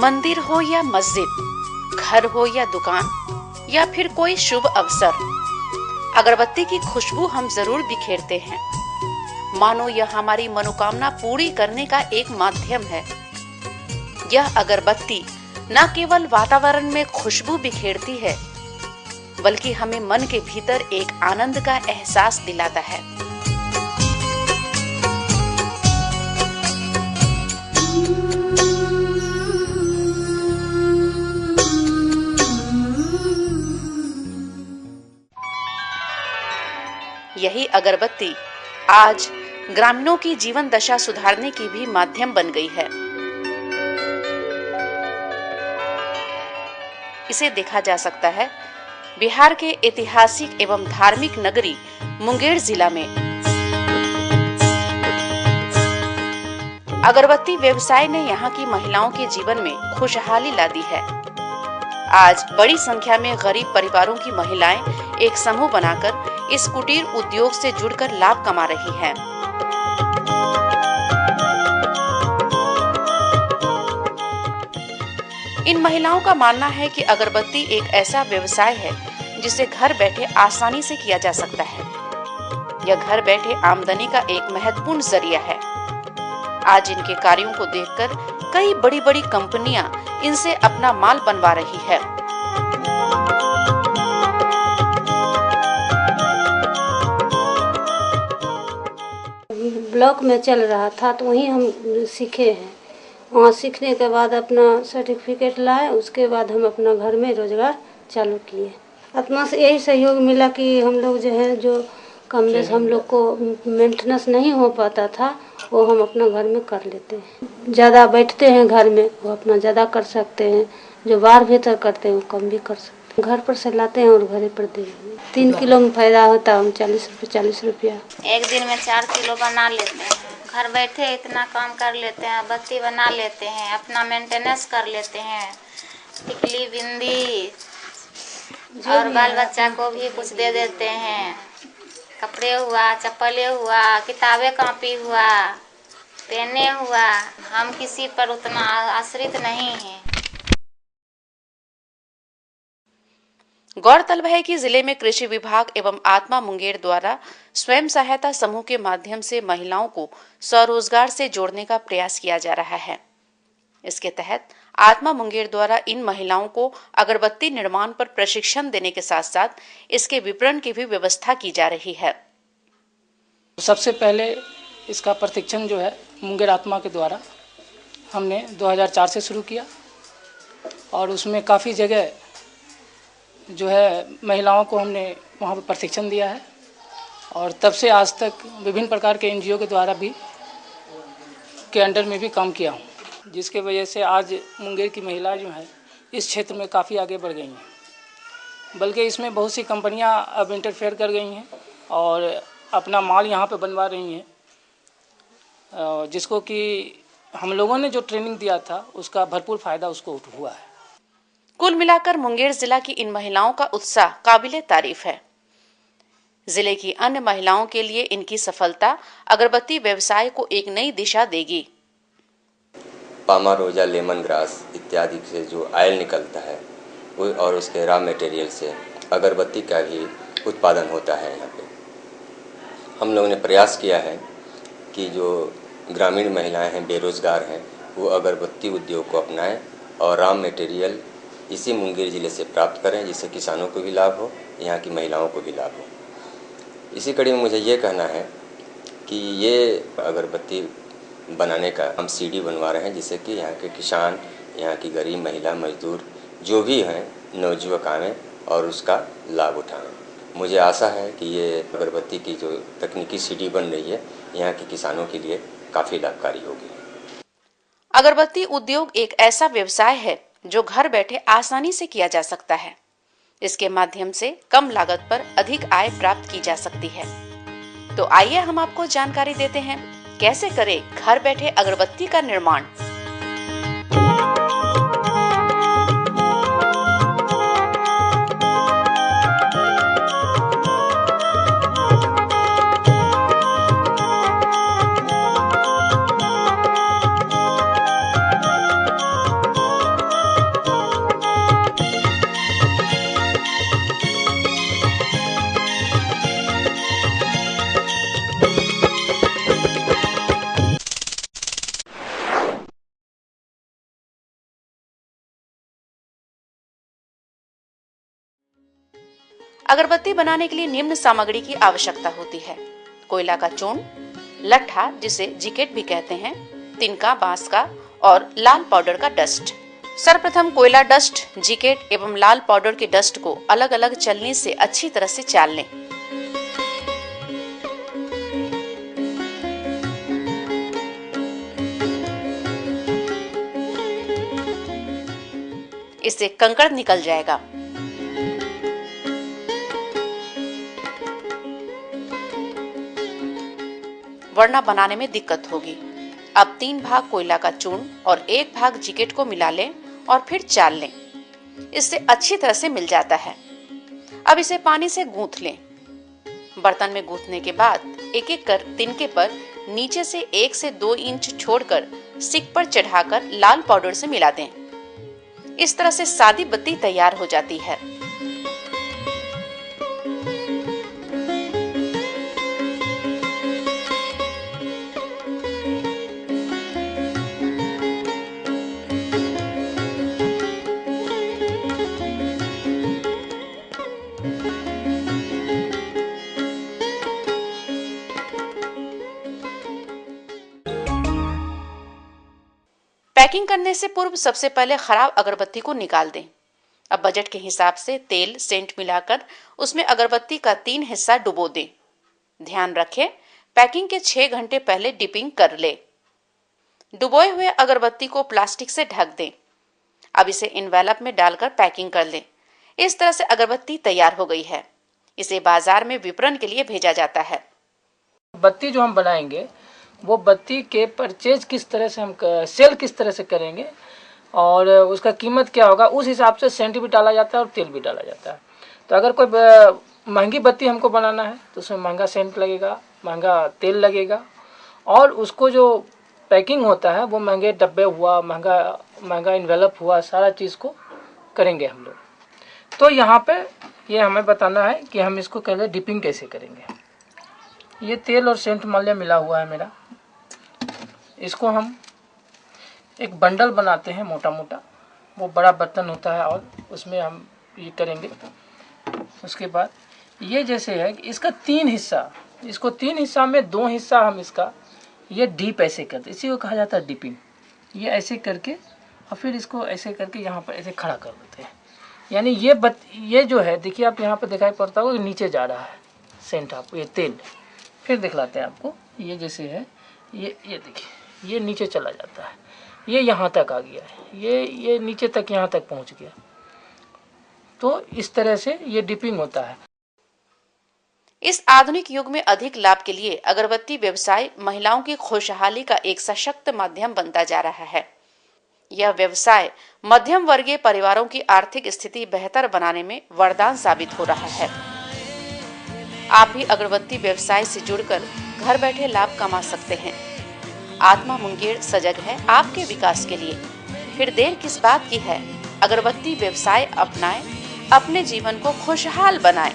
मंदिर हो या मस्जिद, घर हो या दुकान या फिर कोई शुभ अवसर, अगरबत्ती की खुशबू हम जरूर बिखेरते हैं। मानो यह हमारी मनोकामना पूरी करने का एक माध्यम है। यह अगरबत्ती न केवल वातावरण में खुशबू बिखेरती है, बल्कि हमें मन के भीतर एक आनंद का एहसास दिलाता है। यही अगरबत्ती आज ग्रामीणों की जीवन दशा सुधारने की भी माध्यम बन गई है। इसे देखा जा सकता है बिहार के ऐतिहासिक एवं धार्मिक नगरी मुंगेर जिला में। अगरबत्ती व्यवसाय ने यहाँ की महिलाओं के जीवन में खुशहाली ला दी है। आज बड़ी संख्या में गरीब परिवारों की महिलाएं एक समूह बनाकर इस कुटीर उद्योग से जुड़कर लाभ कमा रही हैं। इन महिलाओं का मानना है कि अगरबत्ती एक ऐसा व्यवसाय है जिसे घर बैठे आसानी से किया जा सकता है। यह घर बैठे आमदनी का एक महत्वपूर्ण जरिया है। आज इनके कार्यों को देखकर कई बड़ी बड़ी कंपनियां इनसे अपना माल बनवा रही है। ब्लॉक में चल रहा था तो वहीं हम सीखे हैं। वहाँ सीखने के बाद अपना सर्टिफिकेट लाए, उसके बाद हम अपना घर में रोजगार चालू किए। आत्मा से यही सहयोग मिला कि हम लोग जो है जो कम बेस हम लोग को मेंटेनेंस नहीं हो पाता था वो हम अपना घर में कर लेते हैं। ज़्यादा बैठते हैं घर में वो अपना ज़्यादा कर सकते हैं, जो बाहर भीतर करते हैं वो कम भी कर सकते हैं। घर पर से लाते हैं और घर पर दे 3 किलो में फायदा होता है 40 रुपया। एक दिन में 4 किलो बना लेते हैं। घर बैठे इतना काम कर लेते हैं, बत्ती बना लेते हैं, अपना मेंटेनेंस कर लेते हैं, टिकली बिंदी और बाल बच्चा को भी कुछ दे देते हैं। कपड़े हुआ, चप्पलें हुआ, किताबें कॉपी हुआ, पेने हुआ। हम किसी पर उतना आश्रित नहीं हैं। गौरतलब है कि जिले में कृषि विभाग एवं आत्मा मुंगेर द्वारा स्वयं सहायता समूह के माध्यम से महिलाओं को स्वरोजगार से जोड़ने का प्रयास किया जा रहा है। इसके तहत आत्मा मुंगेर द्वारा इन महिलाओं को अगरबत्ती निर्माण पर प्रशिक्षण देने के साथ साथ इसके विपणन की भी व्यवस्था की जा रही है। सबसे पहले इसका प्रशिक्षण जो है मुंगेर आत्मा के द्वारा हमने 2004 से शुरू किया और उसमें काफ़ी जगह जो है महिलाओं को हमने वहाँ पर प्रशिक्षण दिया है और तब से आज तक विभिन्न प्रकार के एनजीओ के द्वारा भी के अंडर में भी काम किया हूँ, जिसके वजह से आज मुंगेर की महिलाएं जो हैं इस क्षेत्र में काफ़ी आगे बढ़ गई हैं। बल्कि इसमें बहुत सी कंपनियां अब इंटरफेयर कर गई हैं और अपना माल यहाँ पे बनवा रही हैं, जिसको कि हम लोगों ने जो ट्रेनिंग दिया था उसका भरपूर फ़ायदा उसको हुआ है। कुल मिलाकर मुंगेर जिला की इन महिलाओं का उत्साह काबिले तारीफ है। जिले की अन्य महिलाओं के लिए इनकी सफलता अगरबत्ती व्यवसाय को एक नई दिशा देगी। पामा रोजा, लेमन ग्रास इत्यादि से जो ऑयल निकलता है वो और उसके रॉ मटेरियल से अगरबत्ती का भी उत्पादन होता है। यहाँ पे हम लोगों ने प्रयास किया है कि जो ग्रामीण महिलाएं हैं, बेरोजगार हैं, वो अगरबत्ती उद्योग को अपनाएं और रॉ मटेरियल इसी मुंगेर ज़िले से प्राप्त करें, जिससे किसानों को भी लाभ हो, यहाँ की महिलाओं को भी लाभ हो। इसी कड़ी में मुझे ये कहना है कि ये अगरबत्ती बनाने का हम सीडी बनवा रहे हैं, जिससे कि यहाँ के किसान, यहाँ की गरीब महिला, मजदूर जो भी हैं, नवयुवक आएँ और उसका लाभ उठाएँ। मुझे आशा है कि ये अगरबत्ती की जो तकनीकी सीडी बन रही है यहाँ के किसानों के लिए काफ़ी लाभकारी होगी। अगरबत्ती उद्योग एक ऐसा व्यवसाय है जो घर बैठे आसानी से किया जा सकता है। इसके माध्यम से कम लागत पर अधिक आय प्राप्त की जा सकती है। तो आइए हम आपको जानकारी देते हैं कैसे करें घर बैठे अगरबत्ती का निर्माण। अगरबत्ती बनाने के लिए निम्न सामग्री की आवश्यकता होती है: कोयला का चूर्ण, लट्ठा जिसे जिकेट भी कहते हैं, तिनका बांस का और लाल पाउडर का डस्ट। सर्वप्रथम कोयला डस्ट, जिकेट एवं लाल पाउडर के डस्ट को अलग अलग चलनी से अच्छी तरह से चाल लें। इससे कंकड़ निकल जाएगा। वरना बनाने में दिक्कत होगी। अब 3 भाग कोयला का चूर्ण और 1 भाग जिकेट को मिला लें और फिर चाल लें। इससे अच्छी तरह से मिल जाता है। अब इसे पानी से गूंथ लें। बर्तन में गूंथने के बाद एक एक कर तिनके पर नीचे से 1 से 2 इंच छोड़कर सिक पर चढ़ाकर लाल पाउडर से मिला दें। इस तरह से सादी बत्ती तैयार हो जाती है। पैकिंग करने से पूर्व सबसे पहले खराब अगरबत्ती को निकाल दें। अब बजट के हिसाब से तेल, सेंट मिलाकर उसमें अगरबत्ती का 3 हिस्सा डुबो दें। ध्यान रखें, पैकिंग के 6 घंटे पहले डिपिंग कर ले। डुबोए हुए अगरबत्ती को प्लास्टिक से ढक दें। अब इसे इन्वेलप में डालकर पैकिंग कर लें। इस तरह से अगरबत्ती तैयार हो गई है। इसे बाजार में विपणन के लिए भेजा जाता है। बत्ती जो हम बनाएंगे वो बत्ती के परचेज किस तरह से हम सेल किस तरह से करेंगे और उसका कीमत क्या होगा, उस हिसाब से सेंट भी डाला जाता है और तेल भी डाला जाता है। तो अगर कोई महंगी बत्ती हमको बनाना है तो उसमें महंगा सेंट लगेगा, महंगा तेल लगेगा और उसको जो पैकिंग होता है वो महंगे डब्बे हुआ, महंगा इन्वेलप हुआ, सारा चीज़ को करेंगे हम लोग। तो यहाँ पे ये हमें बताना है कि हम इसको पहले डिपिंग कैसे करेंगे। ये तेल और सेंट माल्या मिला हुआ है मेरा। इसको हम एक बंडल बनाते हैं मोटा मोटा, वो बड़ा बर्तन होता है और उसमें हम ये करेंगे। उसके बाद ये जैसे है कि इसका 3 हिस्सा, इसको 3 हिस्सा में 2 हिस्सा हम इसका ये डीप ऐसे करते, इसी को कहा जाता है डिपिंग। ये ऐसे करके और फिर इसको ऐसे करके यहाँ पर ऐसे खड़ा कर देते हैं। यानी ये जो है देखिए, आप यहाँ पर दिखाई पड़ता होगा कि नीचे जा रहा है सेंट, आपको ये तेल फिर दिखलाते हैं आपको। ये जैसे है, ये देखिए, ये नीचे चला जाता है, ये यहाँ तक आ गया है, ये नीचे तक यहाँ तक पहुँच गया। तो इस तरह से ये डिपिंग होता है। इस आधुनिक युग में अधिक लाभ के लिए अगरबत्ती व्यवसाय महिलाओं की खुशहाली का एक सशक्त माध्यम बनता जा रहा है। यह व्यवसाय मध्यम वर्गीय परिवारों की आर्थिक स्थिति बेहतर बनाने में वरदान साबित हो रहा है। आप भी अगरबत्ती व्यवसाय से जुड़कर घर बैठे लाभ कमा सकते हैं। आत्मा मुंगेर सजग है आपके विकास के लिए। फिर देर किस बात की है, अगरबत्ती व्यवसाय अपनाएं, अपने जीवन को खुशहाल बनाएं।